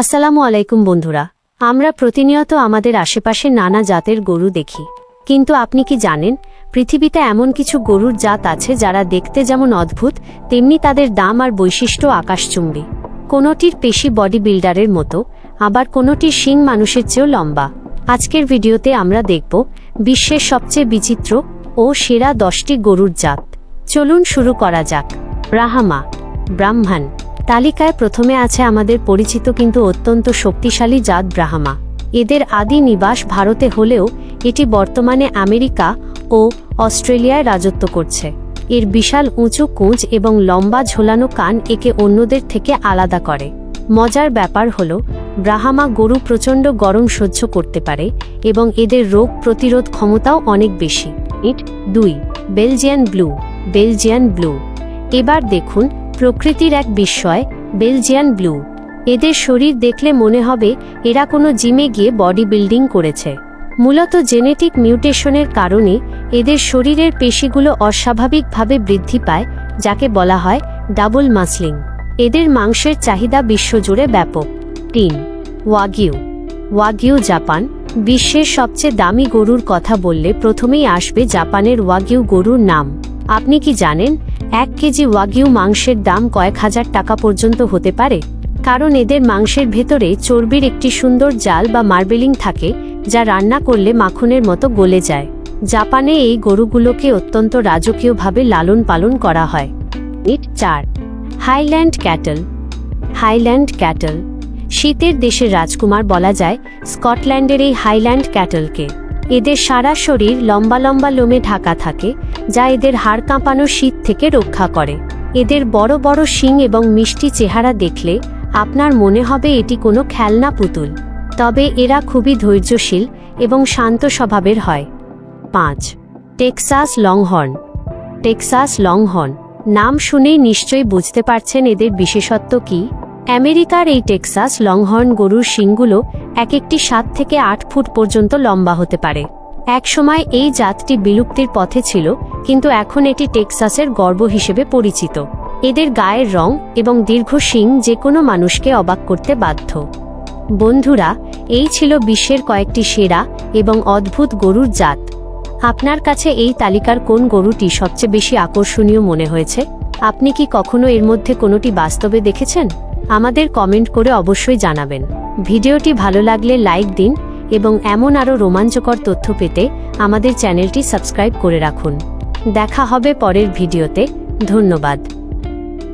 আসসালামু আলাইকুম বন্ধুরা। আমরা প্রতিনিয়ত আমাদের আশেপাশে নানা জাতের গরু দেখি, কিন্তু আপনি কি জানেন পৃথিবীতে এমন কিছু গরুর জাত আছে যারা দেখতে যেমন অদ্ভুত তেমনি তাদের দাম আর বৈশিষ্ট্য আকাশচুম্বী। কোনোটির পেশি বডি বিল্ডারের মতো, আবার কোনোটির শিং মানুষের চেয়েও লম্বা। আজকের ভিডিওতে আমরা দেখব বিশ্বের সবচেয়ে বিচিত্র ও সেরা 10টি গরুর জাত। চলুন শুরু করা যাক। ব্রাহ্মা ব্রাহ্মণ তালিকায় প্রথমে আছে আমাদের পরিচিত কিন্তু অত্যন্ত শক্তিশালী জাত ব্রাহ্মা। এদের আদি নিবাস ভারতে হলেও এটি বর্তমানে আমেরিকা ও অস্ট্রেলিয়ায় রাজত্ব করছে। এর বিশাল উঁচু কুঁচ এবং লম্বা ঝোলানো কান একে অন্যদের থেকে আলাদা করে। মজার ব্যাপার হল ব্রাহ্মা গরু প্রচণ্ড গরম সহ্য করতে পারে এবং এদের রোগ প্রতিরোধ ক্ষমতাও অনেক বেশি। 2. বেলজিয়ান ব্লু বেলজিয়ান ব্লু এবার দেখুন প্রকৃতির এক বিস্ময়, বেলজিয়ান ব্লু। এদের শরীর দেখলে মনে হবে এরা কোনো জিমে গিয়ে বডি বিল্ডিং করেছে। মূলত জেনেটিক মিউটেশনের কারণে এদের শরীরের পেশিগুলো অস্বাভাবিকভাবে বৃদ্ধি পায়, যাকে বলা হয় ডাবল মাসলিং। এদের মাংসের চাহিদা বিশ্বজুড়ে ব্যাপক। 3. ওয়াগিউ ওয়াগিউ জাপান। বিশ্বের সবচেয়ে দামি গরুর কথা বললে প্রথমেই আসবে জাপানের ওয়াগিউ গরুর নাম। আপনি কি জানেন 1 কেজি ওয়াগিউ মাংসের দাম কয়েক হাজার টাকা পর্যন্ত হতে পারে? কারণ এদের মাংসের ভেতরে চর্বির একটি সুন্দর জাল বা মার্বেলিং থাকে, যা রান্না করলে মাখনের মতো গলে যায়। জাপানে এই গরুগুলোকে অত্যন্ত রাজকীয়ভাবে লালন পালন করা হয়। 4. হাইল্যান্ড ক্যাটল হাইল্যান্ড ক্যাটল শীতের দেশের রাজকুমার বলা যায় স্কটল্যান্ডের এই হাইল্যান্ড ক্যাটলকে। এদের সারা শরীর লম্বা লম্বা লোমে ঢাকা থাকে, যা এদের হাড় কাঁপানো শীত থেকে রক্ষা করে। এদের বড় বড় শিং এবং মিষ্টি চেহারা দেখলে আপনার মনে হবে এটি কোনো খেলনা পুতুল। তবে এরা খুবই ধৈর্যশীল এবং শান্ত স্বভাবের হয়। 5. টেক্সাস লংহর্ন টেক্সাস লংহর্ন নাম শুনেই নিশ্চয়ই বুঝতে পারছেন এদের বিশেষত্ব কি। আমেরিকার এই টেক্সাস লংহর্ন গরুর শিংগুলো এক একটি 7 থেকে 8 ফুট পর্যন্ত লম্বা হতে পারে। একসময় এই জাতটি বিলুপ্তির পথে ছিল, কিন্তু এখন এটি টেক্সাসের গর্ব হিসেবে পরিচিত। এদের গায়ের রং এবং দীর্ঘ শিং যে কোনো মানুষকে অবাক করতে বাধ্য। বন্ধুরা, এই ছিল বিশ্বের কয়েকটি সেরা এবং অদ্ভুত গরুর জাত। আপনার কাছে এই তালিকার কোন গরুটি সবচেয়ে বেশি আকর্ষণীয় মনে হয়েছে? আপনি কি কখনো এর মধ্যে কোনোটি বাস্তবে দেখেছেন? আমাদের কমেন্ট করে অবশ্যই জানাবেন। ভিডিওটি ভালো লাগলে লাইক দিন এবং এমন আরও রোমাঞ্চকর তথ্য পেতে আমাদের চ্যানেলটি সাবস্ক্রাইব করে রাখুন। দেখা হবে পরের ভিডিওতে। ধন্যবাদ।